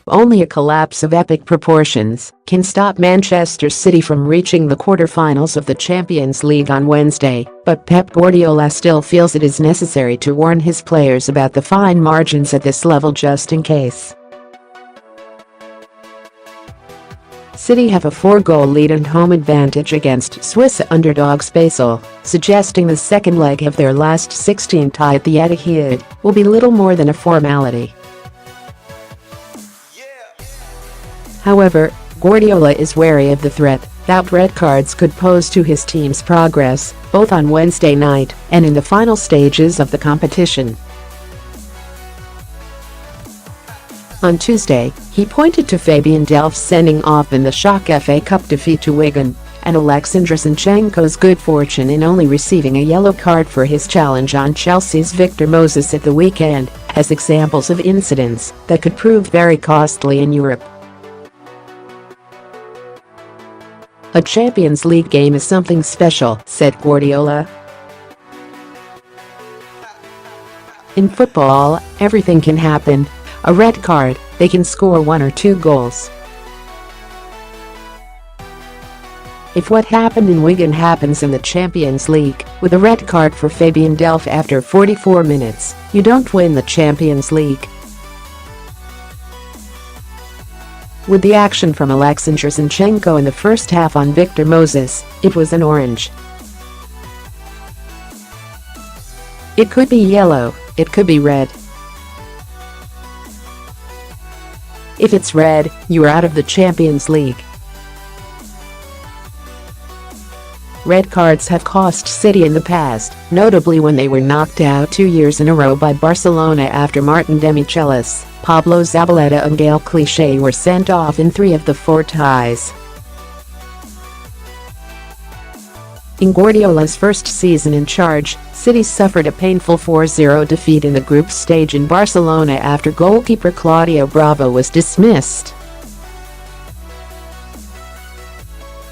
Only a collapse of epic proportions can stop Manchester City from reaching the quarter-finals of the Champions League on Wednesday, but Pep Guardiola still feels it is necessary to warn his players about the fine margins at this level just in case. City have a 4-goal lead and home advantage against Swiss underdogs Basle, suggesting the second leg of their last 16 tie at the Etihad will be little more than a formality. However, Guardiola is wary of the threat that red cards could pose to his team's progress, both on Wednesday night and in the final stages of the competition. On Tuesday, he pointed to Fabian Delph's sending off in the shock FA Cup defeat to Wigan and Alexander Zinchenko's good fortune in only receiving a yellow card for his challenge on Chelsea's Victor Moses at the weekend as examples of incidents that could prove very costly in Europe. "A Champions League game is something special," said Guardiola. "In football, everything can happen. A red card, they can score 1 or 2 goals. If what happened in Wigan happens in the Champions League, with a red card for Fabian Delph after 44 minutes, you don't win the Champions League." With the action from Alexander Zinchenko in the first half on Victor Moses, it was an orange. It could be yellow, it could be red. If it's red, you're out of the Champions League. Red cards have cost City in the past, notably when they were knocked out 2 years in a row by Barcelona after Martin Demichelis, Pablo Zabaleta and Gael Clichy were sent off in 3 of the 4 ties. In Guardiola's first season in charge, City suffered a painful 4-0 defeat in the group stage in Barcelona after goalkeeper Claudio Bravo was dismissed.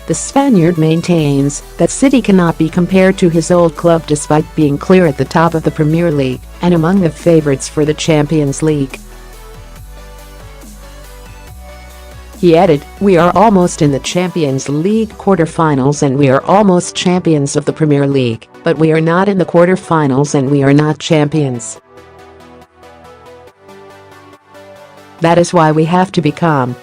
The Spaniard maintains that City cannot be compared to his old club despite being clear at the top of the Premier League and among the favourites for the Champions League. He added, "We are almost in the Champions League quarter-finals and we are almost champions of the Premier League, but we are not in the quarter-finals and we are not champions. That is why we have to be calm.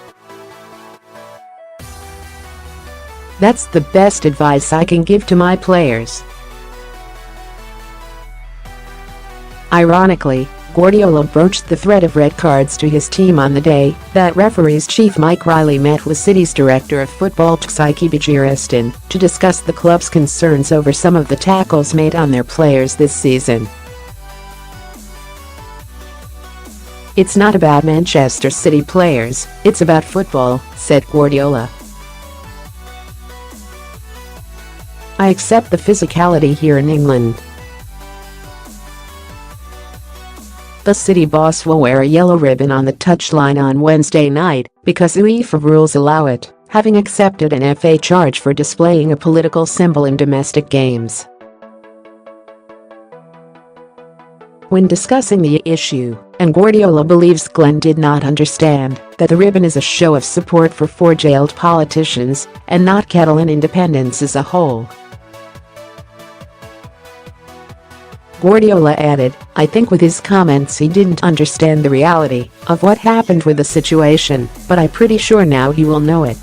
That's the best advice I can give to my players." Ironically, Guardiola broached the threat of red cards to his team on the day that referees chief Mike Riley met with City's director of football SUBCRIBER to discuss the club's concerns over some of the tackles made on their players this season. "It's not about Manchester City players, it's about football," said Guardiola. "I accept the physicality here in England. The City boss will wear a yellow ribbon on the touchline on Wednesday night because UEFA rules allow it, having accepted an FA charge for displaying a political symbol in domestic games." When discussing the issue, and Guardiola believes Glenn did not understand that the ribbon is a show of support for 4 jailed politicians and not Catalan independence as a whole. Guardiola added, "I think with his comments he didn't understand the reality of what happened with the situation, but I'm pretty sure now he will know it."